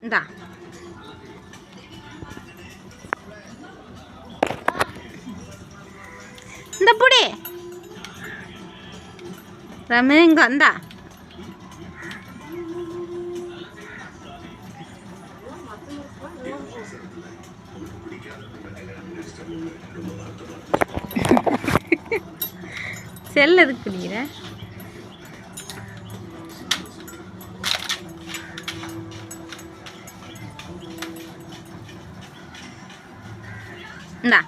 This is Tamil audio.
இந்தா இந்த புடி ரமே இங்க இந்தா செல் எதுக்கு பிடிக்கிற இந்தா